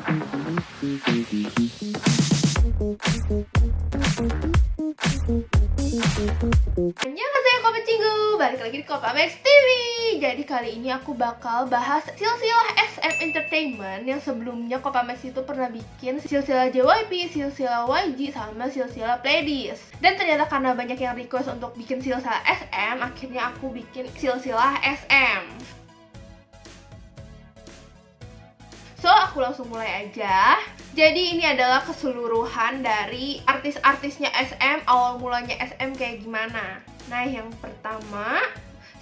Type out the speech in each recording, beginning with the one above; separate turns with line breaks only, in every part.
Annyeonghaseyo Kopecinggu, balik lagi di Kopamax TV. Jadi kali ini aku bakal bahas silsilah SM Entertainment yang sebelumnya Kopamax itu pernah bikin silsilah JYP, silsilah YG, sama silsilah Pledis. Dan ternyata karena banyak yang request untuk bikin silsilah SM, akhirnya aku bikin silsilah SM. So, aku langsung mulai aja. Jadi ini adalah keseluruhan dari artis-artisnya SM, awal mulanya SM kayak gimana. Nah, yang pertama,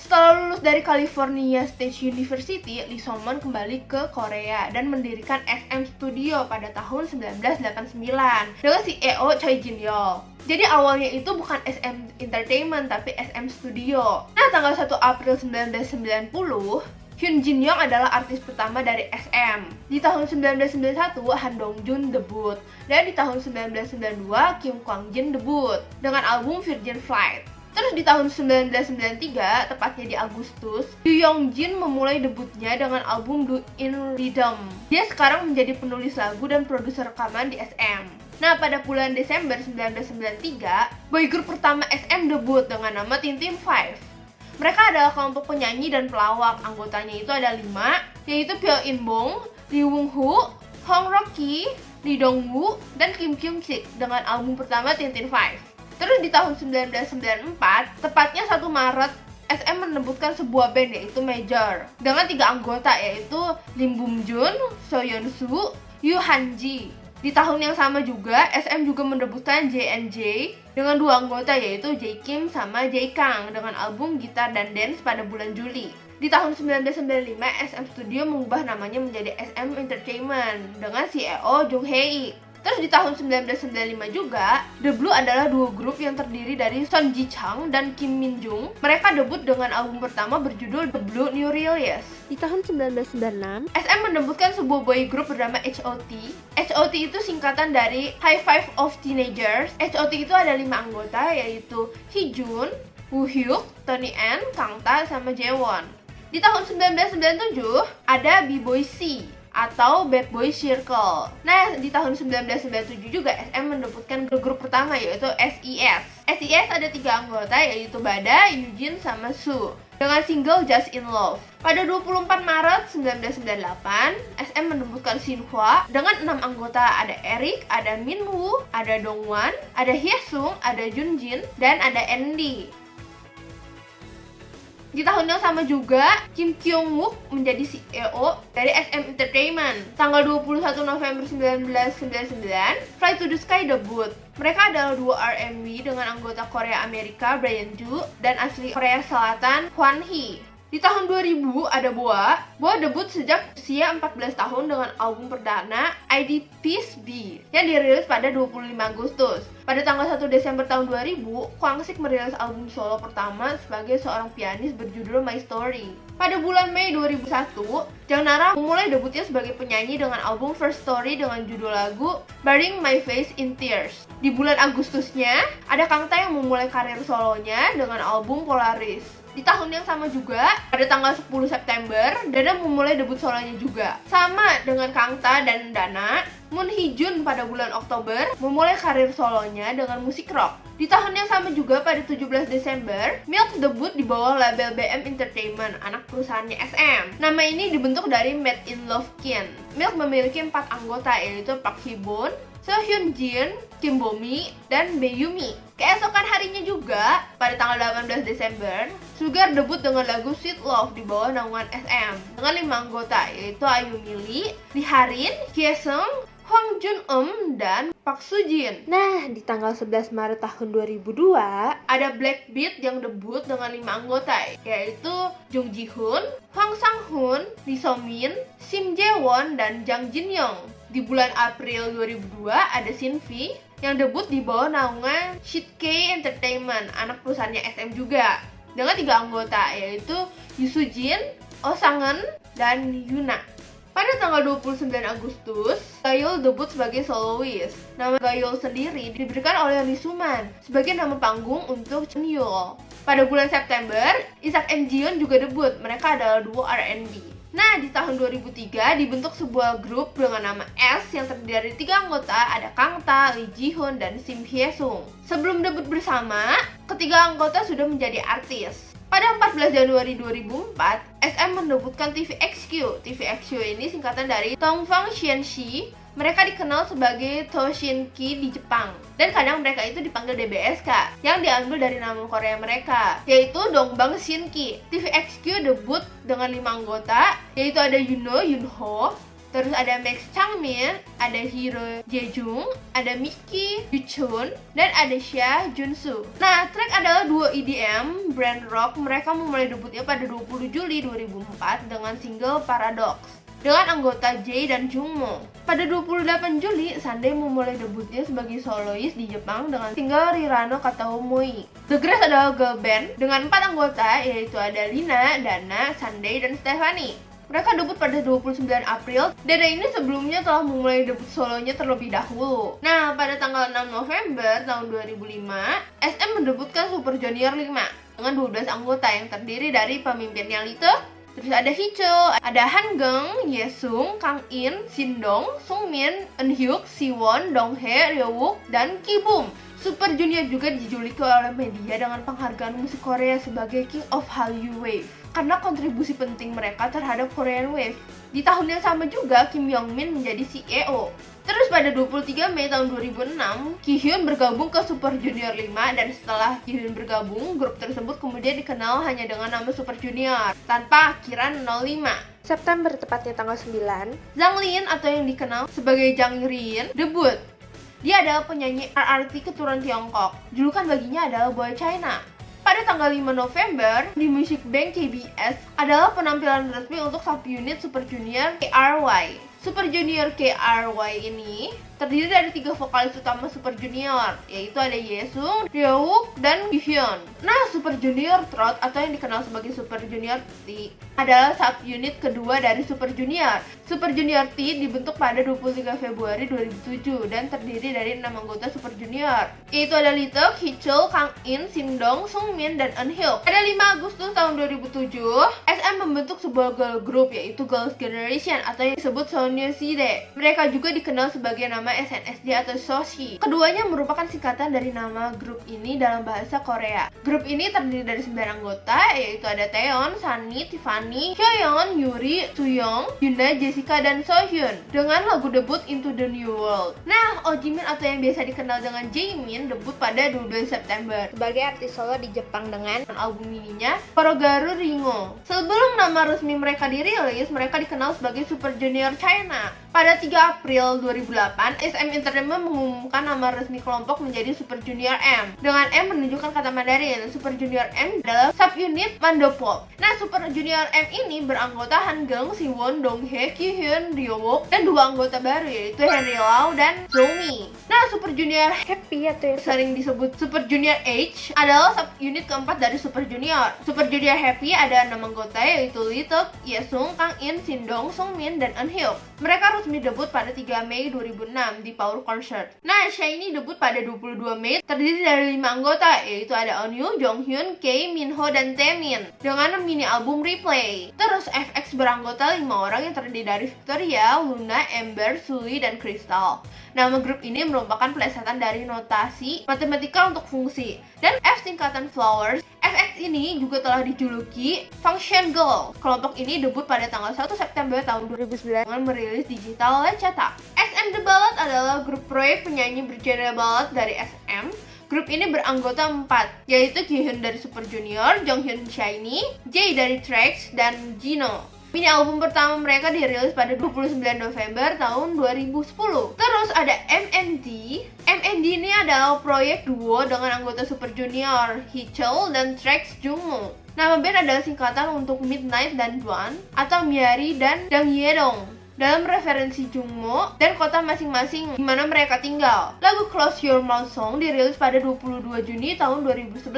setelah lulus dari California State University, Lee So-man kembali ke Korea dan mendirikan SM Studio pada tahun 1989 dengan CEO Choi Jin-young. Jadi awalnya itu bukan SM Entertainment tapi SM Studio. Nah, tanggal 1 April 1990, Hyun Jin-young adalah artis pertama dari SM. Di tahun 1991, Han Dong-jun debut. Dan di tahun 1992, Kim Kwang-jin debut dengan album Virgin Flight. Terus di tahun 1993, tepatnya di Agustus, Yoo Young-jin memulai debutnya dengan album Do In Rhythm. Dia sekarang menjadi penulis lagu dan produser rekaman di SM. Nah, pada bulan Desember 1993, boy group pertama SM debut dengan nama Teen Team 5. Mereka adalah kelompok penyanyi dan pelawak. Anggotanya itu ada 5, yaitu Pyo In-bong, Lee Woong-woo, Hong Rok-ki, Lee Dong-woo, dan Kim Kyung-sik dengan album pertama Teen Teen 5. Terus di tahun 1994, tepatnya 1 Maret, SM menebutkan sebuah band yaitu Major dengan 3 anggota yaitu Lim Bum-jun, So Yeon-soo, Yoo Han-ji. Di tahun yang sama juga, SM juga mendebutkan JNJ dengan 2 anggota yaitu Jae Kim sama Jae Kang dengan album Gitar dan Dance pada bulan Juli. Di tahun 1995, SM Studio mengubah namanya menjadi SM Entertainment dengan CEO Jung Hae. Terus di tahun 1995 juga, The Blue adalah duo grup yang terdiri dari Son Ji Chang dan Kim Min Jung. Mereka debut dengan album pertama berjudul The Blue New Release.
Di tahun 1996,
SM mendebutkan sebuah boy group bernama HOT. HOT itu singkatan dari High Five of Teenagers. HOT itu ada 5 anggota yaitu Heejun, Woo Hyuk, Tony N, Kang Ta, sama Jaewon. Di tahun 1997 ada B-Boy C atau Bad Boy Circle. Nah, di tahun 1997 juga SM mendebutkan grup pertama yaitu SES. SES ada 3 anggota yaitu Bada, Eugene, sama Soo dengan single Just In Love. Pada 24 Maret 1998, SM mendebutkan Shinhwa dengan 6 anggota, ada Eric, ada Minwoo, ada Dongwon, ada Hyesung, ada Junjin, dan ada Andy. Di tahun yang sama juga, Kim Kyung-wook menjadi CEO dari SM Entertainment. Tanggal 21 November 1999, Fly to the Sky debut. Mereka adalah duo R&B dengan anggota Korea Amerika Brian Joo dan asli Korea Selatan Hwan Hee. Di tahun 2000 ada Boa. Boa debut sejak usia 14 tahun dengan album perdana ID Peace Be yang dirilis pada 25 Agustus. Pada tanggal 1 Desember tahun 2000, Kwang-sik merilis album solo pertama sebagai seorang pianis berjudul My Story. Pada bulan Mei 2001, Jang Nara memulai debutnya sebagai penyanyi dengan album First Story dengan judul lagu Burying My Face in Tears. Di bulan Agustusnya, ada Kang Ta yang memulai karir solonya dengan album Polaris. Di tahun yang sama juga, pada tanggal 10 September, Dana memulai debut solonya juga. Sama dengan Kang Ta dan Dana, Moon Hee-jun pada bulan Oktober memulai karir solonya dengan musik rock. Di tahun yang sama juga, pada 17 Desember, Milk debut di bawah label BM Entertainment, anak perusahaannya SM. Nama ini dibentuk dari Made in Love Kin. Milk memiliki 4 anggota yaitu Park Hee-bon, So Hyun-jin, Kim Bo-mi, dan Bae Yu-mi. Keesokan harinya juga, pada tanggal 18 Desember, Sugar debut dengan lagu Sweet Love di bawah naungan SM dengan 5 anggota yaitu Ayumi Lee, Lee Harin, Hye-sung, Hwang Jun-eum, dan Park Soo-jin.
nah di tanggal 11 Maret tahun 2002,
Ada Blackbeat yang debut dengan 5 anggota yaitu Jung Ji-hoon, Hwang Sang-hoon, Lee So-min, Sim Jae-won, dan Jang Jin-young. Di bulan April 2002 ada Shinvi yang debut di bawah naungan Shit-K Entertainment, anak perusahaannya SM juga, dengan 3 anggota yaitu Yoo Soo-jin, Oh Sang-eun, dan Yuna. Pada tanggal 29 Agustus, Gayul debut sebagai soloist. Nama Gayul sendiri diberikan oleh Lee Soo-man sebagai nama panggung untuk Cheon-yul. Pada bulan September, Isaac and Jiyeon juga debut. Mereka adalah duo R&B. Nah, di tahun 2003 dibentuk sebuah grup dengan nama S yang terdiri dari 3 anggota, ada Kangta, Lee Ji-hoon, dan Sim Hye-sung. Sebelum debut bersama, ketiga anggota sudah menjadi artis. Pada 14 Januari 2004, SM mendebutkan TVXQ. TVXQ ini singkatan dari Dongfang Xianxi. Mereka dikenal sebagai Toshinki di Jepang. Dan kadang mereka itu dipanggil DBSK, yang diambil dari nama Korea mereka, yaitu Dongbang Shinki. TVXQ debut dengan 5 anggota, yaitu ada Yuno Yunho, terus ada Max Changmin, ada Hiro Jejung, ada Miki Yuchun, dan ada Xia Junsu. Nah, track adalah duo EDM brand rock. Mereka memulai debutnya pada 20 Juli 2004 dengan single Paradox dengan anggota J dan Jungmo. Pada 28 Juli, Sunday memulai debutnya sebagai solois di Jepang dengan single Rirano Katao Moi. The Grace adalah girl band dengan 4 anggota, yaitu ada Lina, Dana, Sunday, dan Stephanie. Mereka debut pada 29 April. Dada ini sebelumnya telah memulai debut solonya terlebih dahulu. Nah, pada tanggal 6 November tahun 2005, SM mendebutkan Super Junior 5 dengan 12 anggota yang terdiri dari pemimpinnya Lito, terus ada Hicho, ada Hangeng, Yesung, Kang In, Shindong, Sungmin, Eunhyuk, Siwon, Donghae, Ryeowook, dan Kibum. Super Junior juga dijuluki oleh media dengan penghargaan musik Korea sebagai King of Hallyu Wave karena kontribusi penting mereka terhadap Korean Wave. Di tahun yang sama juga, Kim Yong-min menjadi CEO. Terus pada 23 Mei tahun 2006, Kihyun bergabung ke Super Junior 5 dan setelah Kihyun bergabung, grup tersebut kemudian dikenal hanya dengan nama Super Junior tanpa akhiran 05.
September tepatnya tanggal 9,
Zhang Lin atau yang dikenal sebagai Zhang Rin debut. Dia adalah penyanyi RRT keturunan Tiongkok. Julukan baginya adalah Boy China. Pada tanggal 5 November, di Music Bank KBS adalah penampilan resmi untuk subunit Super Junior KRY. Super Junior KRY ini terdiri dari 3 vokalis utama Super Junior, yaitu ada Yesung, Ryeowook, dan Kihyun. Nah, Super Junior Trot atau yang dikenal sebagai Super Junior T adalah subunit kedua dari Super Junior. Super Junior T dibentuk pada 23 Februari 2007 dan terdiri dari 6 anggota Super Junior, yaitu ada Lito, Hichul, Kang In, Shindong, Sungmin, dan Eunhyuk. Pada 5 Agustus tahun 2007, SM membentuk sebuah girl group yaitu Girls' Generation atau yang disebut Soneuside. Mereka juga dikenal sebagai nama SNSD atau Soshi. Keduanya merupakan singkatan dari nama grup ini dalam bahasa Korea. Grup ini terdiri dari 9 anggota, yaitu ada Taeyeon, Sunny, Tiffany, Hyeyeon, Yuri, Sooyoung, Yuna, Jessica, dan Sohyun dengan lagu debut Into the New World. Nah, Oh Jimin atau yang biasa dikenal dengan Jaemin debut pada 12 September
sebagai artis solo di Jepang dengan
album mininya Korogaru Ringo. Sebelum nama resmi mereka dirilis, mereka dikenal sebagai Super Junior China. Pada 3 April 2008, SM Entertainment mengumumkan nama resmi kelompok menjadi Super Junior M. Dengan M menunjukkan kata Mandarin. Super Junior M adalah subunit Mandopop. Nah, Super Junior M ini beranggota Hangeng, Siwon, Donghae, Kihyun, Ryeowook, dan 2 anggota baru yaitu Henry Lau dan Zomi. Nah, Super Junior
Happy atau yang
sering disebut Super Junior H adalah subunit keempat dari Super Junior. Super Junior Happy ada 6 anggota yaitu Lito, Yesung, Kang In, Shindong, Sungmin, dan Eunhyuk. Mereka resmi debut pada 3 Mei 2006 di Power Concert. Nah, SHINee debut pada 22 Mei terdiri dari 5 anggota yaitu ada Eunhyuk, Jonghyun, Kei, Minho, dan Taemin dengan mini album Replay. Terus FX beranggota 5 orang yang terdiri dari Victoria, Luna, Ember, Sully, dan Crystal. Nama grup ini merupakan plesetan dari notasi matematika untuk fungsi. Dan F singkatan Flowers. FX ini juga telah dijuluki Function Girl. Kelompok ini debut pada tanggal 1 September tahun 2009 dengan merilis digital dan cetak. SM The Ballad adalah grup proyek penyanyi bergenre ballad dari SM. Grup ini beranggota 4, yaitu Kihyun dari Super Junior, Jonghyun SHINee, J dari TREX, dan Jino. Mini album pertama mereka dirilis pada 29 November tahun 2010. Terus ada MND. MND ini adalah proyek duo dengan anggota Super Junior, Hichul, dan TREX Jungmo. Nama band adalah singkatan untuk Midnight dan Dwan atau Miari dan Dang Yedong dalam referensi Jungmo dan kota masing-masing di mana mereka tinggal. Lagu Close Your Mouth Song dirilis pada 22 Juni tahun 2011.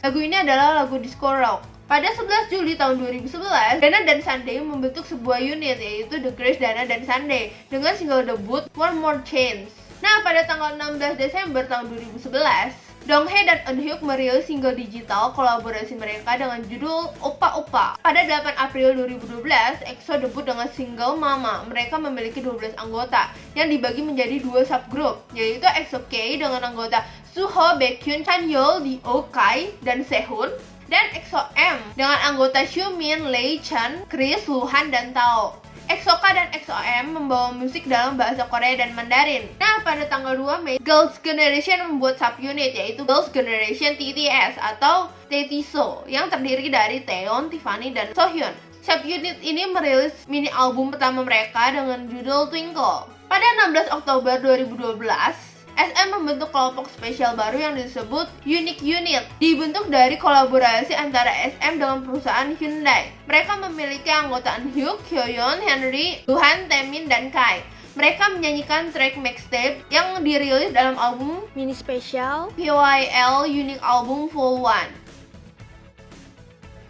Lagu ini adalah lagu disco rock. Pada 11 Juli tahun 2011, Dana dan Sunday membentuk sebuah unit yaitu The Grace Dana dan Sunday dengan single debut One More Chance. Nah, pada tanggal 16 Desember tahun 2011, Donghae dan Eunhyuk merilis single digital kolaborasi mereka dengan judul Oppa Oppa. Pada 8 April 2012, EXO debut dengan single Mama. Mereka memiliki 12 anggota yang dibagi menjadi 2 subgrup, yaitu EXO K dengan anggota Suho, Baekhyun, Chanyeol, Dio, Kai, dan Sehun, dan EXO M dengan anggota Xiumin, Lei Chan, Chris, Luhan, dan Tao. EXO K dan EXO M membawa musik dalam bahasa Korea dan Mandarin. Nah, pada tanggal 2 Mei, Girls' Generation membuat subunit yaitu Girls' Generation TTS atau TTSO yang terdiri dari Taeyeon, Tiffany, dan Sohyun. Subunit ini merilis mini album pertama mereka dengan judul Twinkle. Pada 16 Oktober 2012, SM membentuk kelompok spesial baru yang disebut Unique Unit, dibentuk dari kolaborasi antara SM dengan perusahaan Hyundai. Mereka memiliki anggota Eunhyuk, Hyoyeon, Henry, Luhan, Taemin, dan Kai. Mereka menyanyikan track mixtape yang dirilis dalam album
Mini spesial
PYL Unique Album Full One.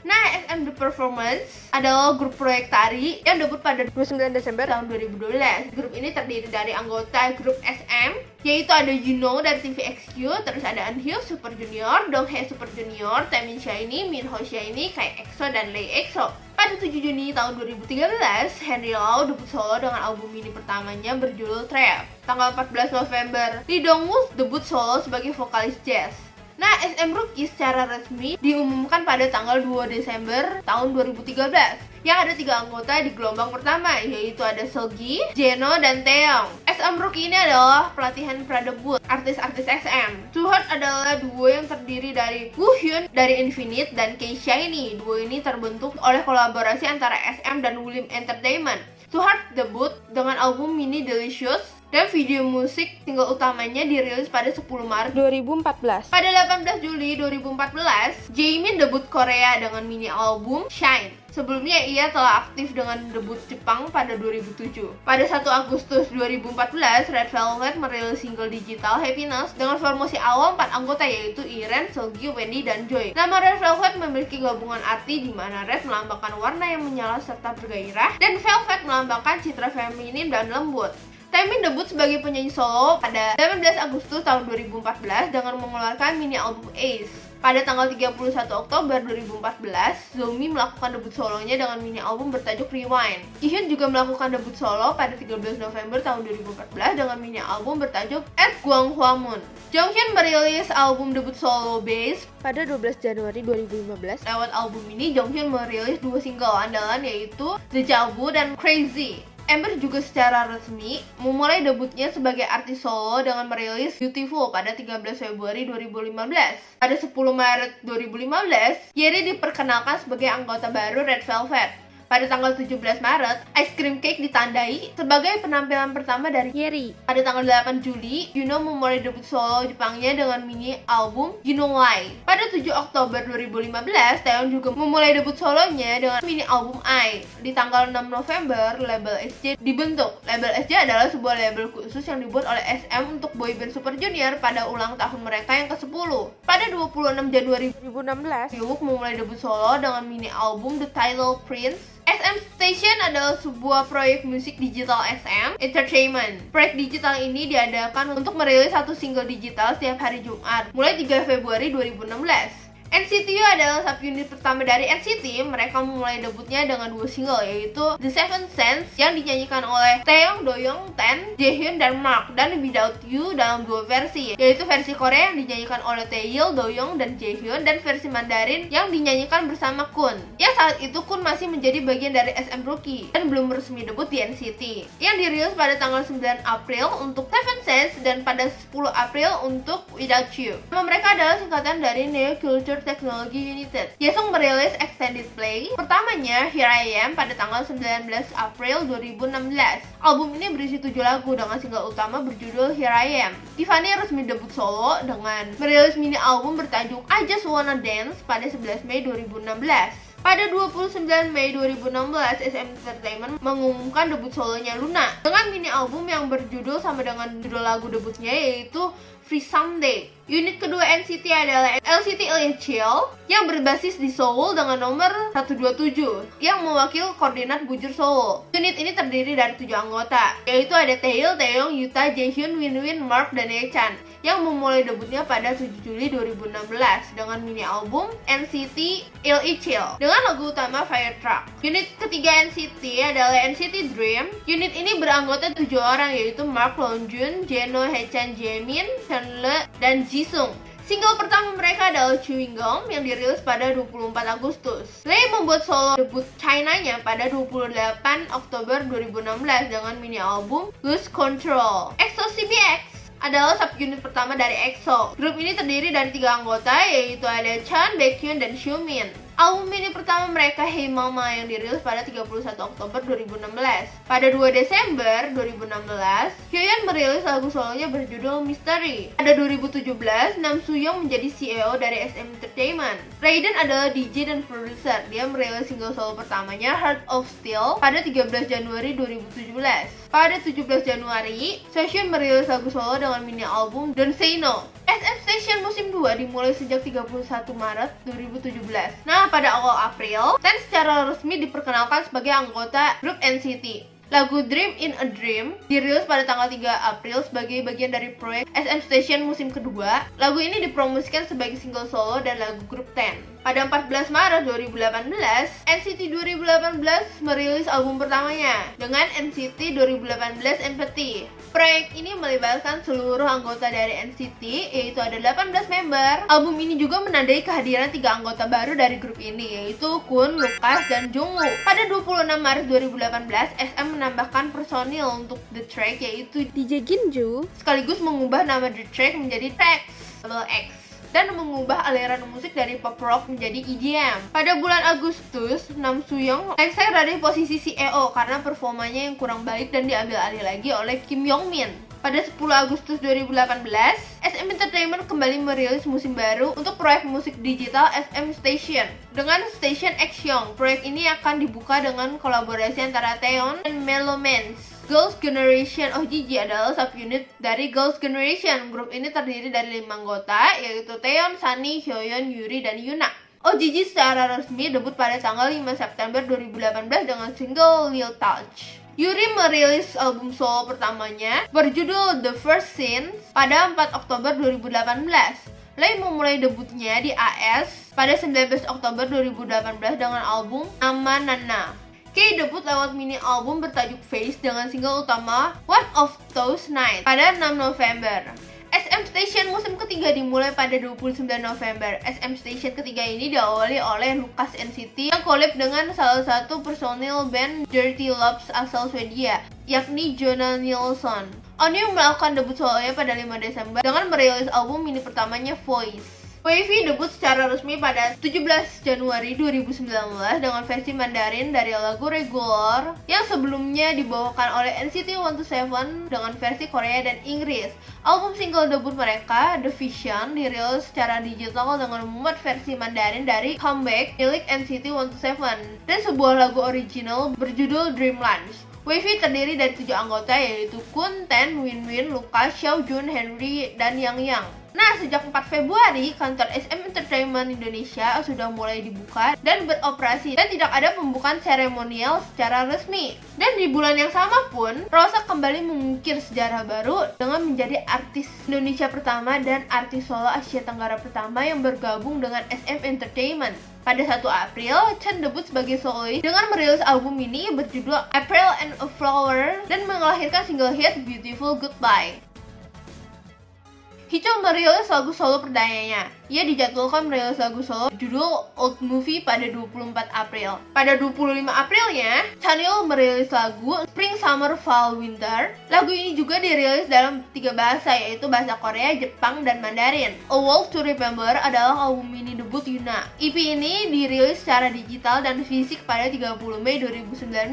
Nah, SM The Performance adalah grup proyek tari yang debut pada
29 Desember
tahun 2012. Grup ini terdiri dari anggota grup SM, yaitu ada Juno dari TVXQ, terus ada Eunhyuk Super Junior, Donghae Super Junior, Taemin Shiny, Minho Shiny, Kai EXO, dan Lay EXO. Pada 7 Juni tahun 2013, Henry Lau debut solo dengan album mini pertamanya berjudul Trap. Tanggal 14 November, Lee Dong-woo debut solo sebagai vokalis jazz. Nah, SM Rookie secara resmi diumumkan pada tanggal 2 Desember tahun 2013 yang ada 3 anggota di gelombang pertama, yaitu ada Seulgi, Jeno, dan Taeyong. SM Rookie ini adalah pelatihan pradebut artis-artis SM. Suhot adalah duo yang terdiri dari Woohyun dari Infinite dan Kei Shiny. Duo ini terbentuk oleh kolaborasi antara SM dan Willim Entertainment. Suhot debut dengan album mini Delicious dan video musik single utamanya dirilis pada 10 Maret
2014.
Pada 18 Juli 2014, Jaemin debut Korea dengan mini album Shine. Sebelumnya ia telah aktif dengan debut Jepang pada 2007. Pada 1 Agustus 2014, Red Velvet merilis single digital Happiness dengan formasi awal 4 anggota yaitu Irene, Seulgi, Wendy, dan Joy. Nama Red Velvet memiliki gabungan arti di mana Red melambangkan warna yang menyala serta bergairah dan Velvet melambangkan citra feminin dan lembut. Taemin debut sebagai penyanyi solo pada 18 Agustus tahun 2014 dengan mengeluarkan mini album Ace. Pada tanggal 31 Oktober 2014, Zomi melakukan debut solonya dengan mini album bertajuk Rewind. Jihyun juga melakukan debut solo pada 13 November tahun 2014 dengan mini album bertajuk At Gwanghwa Moon. Jonghyun merilis album debut solo Base
Pada 12 Januari 2015,
lewat album ini. Jonghyun merilis 2 single andalan yaitu Deja Vu dan Crazy. Ember juga secara resmi memulai debutnya sebagai artis solo dengan merilis Beautiful pada 13 Februari 2015. Pada 10 Maret 2015, Yeri diperkenalkan sebagai anggota baru Red Velvet. Pada tanggal 17 Maret, Ice Cream Cake ditandai sebagai penampilan pertama dari
Yeri.
Pada tanggal 8 Juli, Juno memulai debut solo Jepangnya dengan mini album You Know Why. Pada 7 Oktober 2015, Taeyeon juga memulai debut solonya dengan mini album I. Di tanggal 6 November, label SJ dibentuk. Label SJ adalah sebuah label khusus yang dibuat oleh SM untuk boyband Super Junior pada ulang tahun mereka yang ke-10. Pada 26 Januari
2016,
Hyuk memulai debut solo dengan mini album The Title Prince. SM Station adalah sebuah proyek musik digital SM Entertainment. Proyek digital ini diadakan untuk merilis 1 single digital setiap hari Jumat, mulai 3 Februari 2016. NCT U adalah subunit pertama dari NCT. Mereka memulai debutnya dengan 2 single yaitu The Seven Sense yang dinyanyikan oleh Taeyong, Doyoung, Ten, Jaehyun, dan Mark, dan Without You dalam 2 versi, yaitu versi Korea yang dinyanyikan oleh Taeil, Doyoung, dan Jaehyun, dan versi Mandarin yang dinyanyikan bersama Kun. Yang saat itu Kun masih menjadi bagian dari SM Rookie dan belum resmi debut di NCT. Yang dirilis pada tanggal 9 April untuk Seven Sense dan pada 10 April untuk Without You. Nama mereka adalah singkatan dari Neo Culture Technology United. Yesung merilis extended play pertamanya Here I Am pada tanggal 19 April 2016. Album ini berisi 7 lagu dengan single utama berjudul Here I Am. Tiffany resmi debut solo dengan merilis mini album bertajuk I Just Wanna Dance pada 11 Mei 2016. Pada 29 Mei 2016, SM Entertainment mengumumkan debut solonya Luna dengan mini album yang berjudul sama dengan judul lagu debutnya yaitu Free Someday. Unit kedua NCT adalah LCT Illichil yang berbasis di Seoul dengan nomor 127 yang mewakili koordinat bujur Seoul. Unit ini terdiri dari 7 anggota, yaitu ada Taeil, Taeyong, Yuta, Jaehyun, Winwin, Mark, dan Haechan yang memulai debutnya pada 7 Juli 2016 dengan mini album NCT Illichil dengan lagu utama Fire Truck. Unit ketiga NCT adalah NCT Dream. Unit ini beranggota 7 orang, yaitu Mark, Longjun, Jeno, Haechan, Jaemin, Chanle, dan Jisung. Single pertama mereka adalah Chewing Gum yang dirilis pada 24 Agustus. Lay membuat solo debut China-nya pada 28 Oktober 2016 dengan mini album Lose Control. EXO CBX adalah subunit pertama dari EXO. Grup ini terdiri dari 3 anggota, yaitu ada Chan, Baekhyun, dan Xiumin. Album mini pertama mereka Hey Mama yang dirilis pada 31 Oktober 2016. Pada 2 Desember 2016, Hyoyeon merilis lagu solonya berjudul Mystery. Pada 2017, Nam Soo-young menjadi CEO dari SM Entertainment. Raiden adalah DJ dan produser. Dia merilis single solo pertamanya Heart of Steel pada 13 Januari 2017. Pada 17 Januari, Session merilis lagu solo dengan mini album Don't Say No. SM Station musim 2 dimulai sejak 31 Maret 2017. Nah, pada awal April, Ten secara resmi diperkenalkan sebagai anggota grup NCT. Lagu Dream in a Dream dirilis pada tanggal 3 April sebagai bagian dari proyek SM Station musim kedua. Lagu ini dipromosikan sebagai single solo dan lagu grup Ten. Pada 14 Maret 2018, NCT 2018 merilis album pertamanya dengan NCT 2018 Empathy. Proyek ini melibatkan seluruh anggota dari NCT, yaitu ada 18 member. Album ini juga menandai kehadiran 3 anggota baru dari grup ini, yaitu Kun, Lucas, dan Jungwoo. Pada 26 Maret 2018, SM menambahkan personil untuk The Track, yaitu
DJ Ginju,
sekaligus mengubah nama The Track menjadi Trax X dan mengubah aliran musik dari pop rock menjadi EDM. Pada bulan Agustus, Nam Soo-young lengser dari posisi CEO karena performanya yang kurang baik dan diambil alih lagi oleh Kim Yong-min. Pada 10 Agustus 2018, SM Entertainment kembali merilis musim baru untuk proyek musik digital SM Station dengan Station X Young. Proyek ini akan dibuka dengan kolaborasi antara Taeyeon dan Melomance. Girls' Generation OGG adalah subunit dari Girls' Generation. Grup ini terdiri dari 5 anggota, yaitu Taeyeon, Sunny, Hyoyeon, Yuri, dan Yuna. OGG secara resmi debut pada tanggal 5 September 2018 dengan single Lil Touch. Yuri merilis album solo pertamanya berjudul The First Scene pada 4 Oktober 2018. Lay memulai debutnya di AS pada 19 Oktober 2018 dengan album Nama Nana. Kay debut lewat mini album bertajuk Face dengan single utama One of Those Nights pada 6 November. SM Station musim ketiga dimulai pada 29 November. SM Station ketiga ini diawali oleh Lucas NCT yang collab dengan salah satu personil band Dirty Lobs asal Swedia, yakni Jonah Nilsson. Onyu melakukan debut solonya pada 5 Desember dengan merilis album mini pertamanya Voice. Wavy debut secara resmi pada 17 Januari 2019 dengan versi Mandarin dari lagu Regular yang sebelumnya dibawakan oleh NCT 127 dengan versi Korea dan Inggris. Album single debut mereka, The Vision, dirilis secara digital dengan memuat versi Mandarin dari Comeback milik NCT 127 dan sebuah lagu original berjudul Dreamland. Wavy terdiri dari 7 anggota, yaitu Kun, Ten, Winwin, Lucas, Xiaojun, Henry, dan Yang. Nah, sejak 4 Februari, kantor SM Entertainment Indonesia sudah mulai dibuka dan beroperasi dan tidak ada pembukaan seremonial secara resmi. Dan di bulan yang sama pun, Rosa kembali mengukir sejarah baru dengan menjadi artis Indonesia pertama dan artis solo Asia Tenggara pertama yang bergabung dengan SM Entertainment. Pada 1 April, Chen debut sebagai solois dengan merilis album mini berjudul April and a Flower dan melahirkan single hit Beautiful Goodbye. Hicho merilis lagu solo perdananya. Ia dijadwalkan merilis lagu solo judul Old Movie pada 24 April. Pada 25 Aprilnya, Chanyeol merilis lagu Spring, Summer, Fall, Winter. Lagu ini juga dirilis dalam 3 bahasa, yaitu bahasa Korea, Jepang, dan Mandarin. A Walk to Remember adalah album mini debut Yuna. EP ini dirilis secara digital dan fisik pada 30 Mei 2019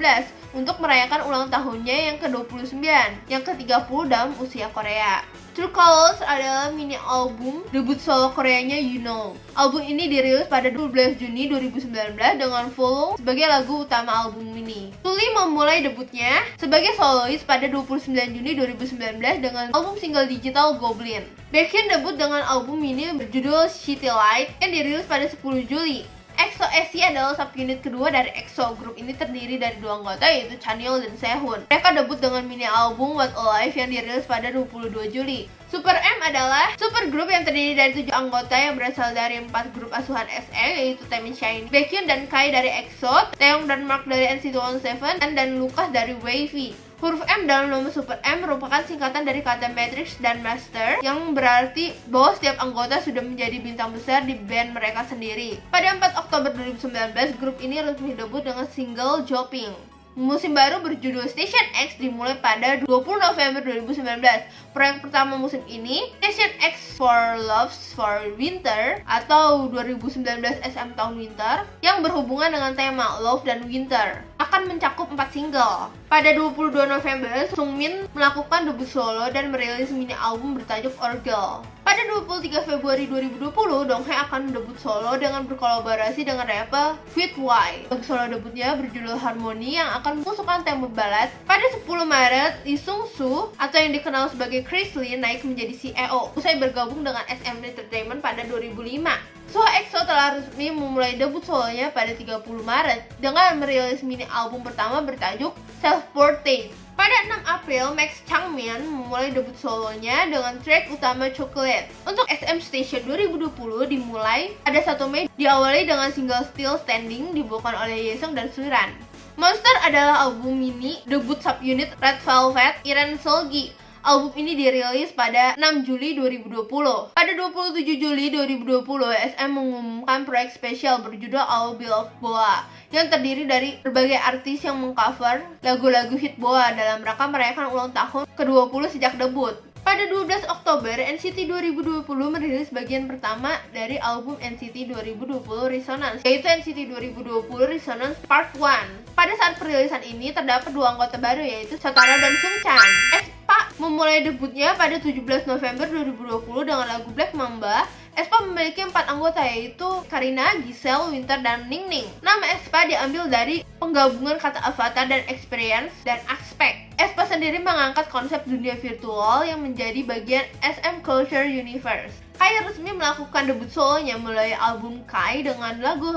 untuk merayakan ulang tahunnya yang ke-29, yang ke-30 dalam usia Korea. True Colors adalah mini album debut solo Koreanya You Know. Album ini dirilis pada 12 Juni 2019 dengan Follow sebagai lagu utama album ini. Sulli memulai debutnya sebagai solois pada 29 Juni 2019 dengan album single digital Goblin. Baekhyun debut dengan album mini berjudul City Light yang dirilis pada 10 Juli. EXO SC adalah subunit kedua dari EXO. Grup ini terdiri dari dua anggota yaitu Chanyeol dan Sehun. Mereka debut dengan mini album What Alive yang dirilis pada 22 Juli. Super M adalah supergroup yang terdiri dari 7 anggota yang berasal dari 4 grup asuhan SM yaitu Taemin, Shiny, Baekhyun dan Kai dari EXO, Taeyong dan Mark dari NCT127 dan Lucas dari WayV. Huruf M dalam nama Super M merupakan singkatan dari kata Matrix dan Master yang berarti bahwa setiap anggota sudah menjadi bintang besar di band mereka sendiri. Pada 4 Oktober 2019, grup ini resmi debut dengan single Jopping. Musim baru berjudul Station X dimulai pada 20 November 2019. Proyek pertama musim ini, Station X for Loves for Winter atau 2019 SM Tahun Winter, yang berhubungan dengan tema Love dan Winter, akan mencakup 4 single. Pada 22 November, Sungmin melakukan debut solo dan merilis mini album bertajuk Orgel. Pada 23 Februari 2020, Donghae akan debut solo dengan berkolaborasi dengan rapper With Y. Lagu solo debutnya berjudul Harmony yang akan mengusulkan tema ballad. Pada 10 Maret, Lee Sung Soo atau yang dikenal sebagai Chris Lee naik menjadi CEO usai bergabung dengan SM Entertainment pada 2005. Suho EXO telah resmi memulai debut solonya pada 30 Maret dengan merilis mini album pertama bertajuk Self Portrait. Pada 6 April, Max Changmin memulai debut solonya dengan track utama Chocolate. Untuk SM Station 2020 dimulai pada 1 Mei, diawali dengan single Still Standing dibawakan oleh Yesung dan Suran. Monster adalah album mini debut subunit Red Velvet Iren Seulgi. Album ini dirilis pada 6 Juli 2020. Pada 27 Juli 2020, SM mengumumkan proyek spesial berjudul I'll Be Love Boa yang terdiri dari berbagai artis yang mengcover lagu-lagu hit Boa dalam rangka merayakan ulang tahun ke-20 sejak debut. Pada 12 Oktober, NCT 2020 merilis bagian pertama dari album NCT 2020 Resonance, yaitu NCT 2020 Resonance Part 1. Pada saat perilisan ini, terdapat 2 anggota baru yaitu Satara dan Sungchan. aespa memulai debutnya pada 17 November 2020 dengan lagu Black Mamba. aespa memiliki 4 anggota yaitu Karina, Giselle, Winter, dan Ningning. Nama aespa diambil dari penggabungan kata avatar dan experience dan aspek. aespa sendiri mengangkat konsep dunia virtual yang menjadi bagian SM Culture Universe. Kai resmi melakukan debut solonya melalui album Kai dengan lagu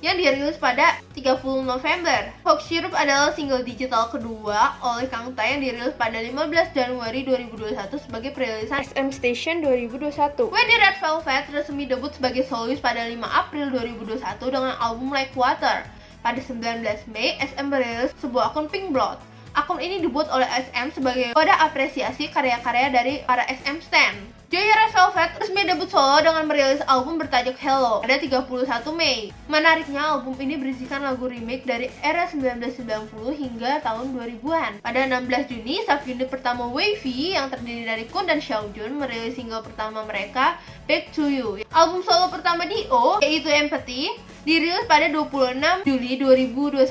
yang dirilis pada 30 November. Hawk Syrup adalah single digital kedua oleh Kang Tae yang dirilis pada 15 Januari 2021 sebagai perilisan
SM Station 2021.
Wendy Red Velvet resmi debut sebagai solois pada 5 April 2021 dengan album Like Water. Pada 19 Mei, SM merilis sebuah akun Pink Blood. Akun ini dibuat oleh SM sebagai wadah apresiasi karya-karya dari para SM stan. Joy Red Velvet resmi debut solo dengan merilis album bertajuk Hello pada 31 Mei. Menariknya, album ini berisikan lagu remake dari era 1990 hingga tahun 2000-an. Pada 16 Juni, subunit pertama WayV yang terdiri dari Kun dan Xiaojun merilis single pertama mereka, Back to You. Album solo pertama Dio, yaitu Empathy, dirilis pada 26 Juli 2021.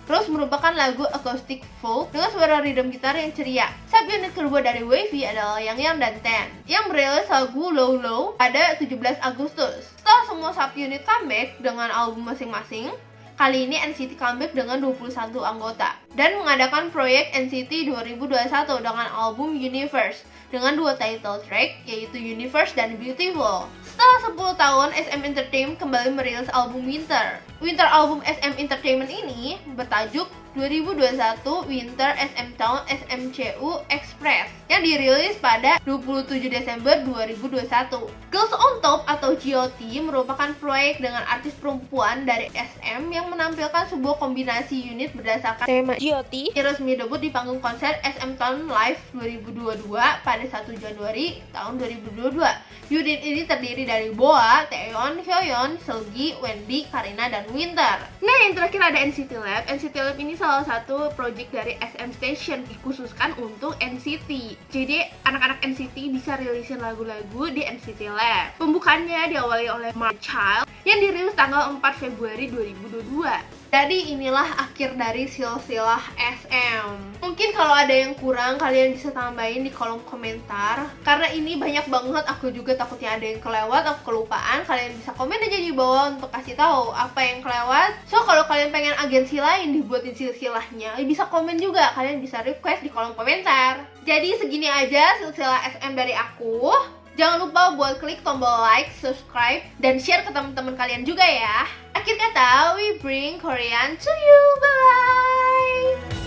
Terus merupakan lagu acoustic folk dengan suara rhythm gitar yang ceria. Subunit kedua dari WayV adalah Yang Yang dan Ten, yang merilis lagu Low Low pada 17 Agustus. Setelah semua subunit comeback dengan album masing-masing, kali ini NCT comeback dengan 21 anggota dan mengadakan proyek NCT 2021 dengan album Universe dengan 2 title track yaitu Universe dan Beautiful. Setelah 10 tahun, SM Entertainment kembali merilis album Winter. Winter album SM Entertainment ini bertajuk 2021 Winter SM Town SMCU Express yang dirilis pada 27 Desember 2021. Girls on Top atau GOT merupakan proyek dengan artis perempuan dari SM yang menampilkan sebuah kombinasi unit berdasarkan
Tema GOT
resmi debut di panggung konser SM Town Live 2022 pada 1 Januari tahun 2022. Unit ini terdiri dari Boa, Taeyeon, Hyoyeon, Seulgi, Wendy, Karina, dan Winter. Nah, yang terakhir ada NCT Lab. NCT Lab ini salah satu project dari SM Station dikhususkan untuk NCT. Jadi anak-anak NCT bisa rilisin lagu-lagu di NCT Lab. Pembukaannya diawali oleh My Child yang dirilis tanggal 4 Februari 2022. Jadi inilah akhir dari silsilah SM. Mungkin kalau ada yang kurang, kalian bisa tambahin di kolom komentar. Karena ini banyak banget, aku juga takutnya ada yang kelewat, aku kelupaan. Kalian bisa komen aja di bawah untuk kasih tahu apa yang kelewat. So, kalau kalian pengen agensi lain dibuatin silsilahnya, bisa komen juga. Kalian bisa request di kolom komentar. Jadi segini aja silsilah SM dari aku. Jangan lupa buat klik tombol like, subscribe, dan share ke teman-teman kalian juga ya. Akhir kata, we bring Korean to you. Bye!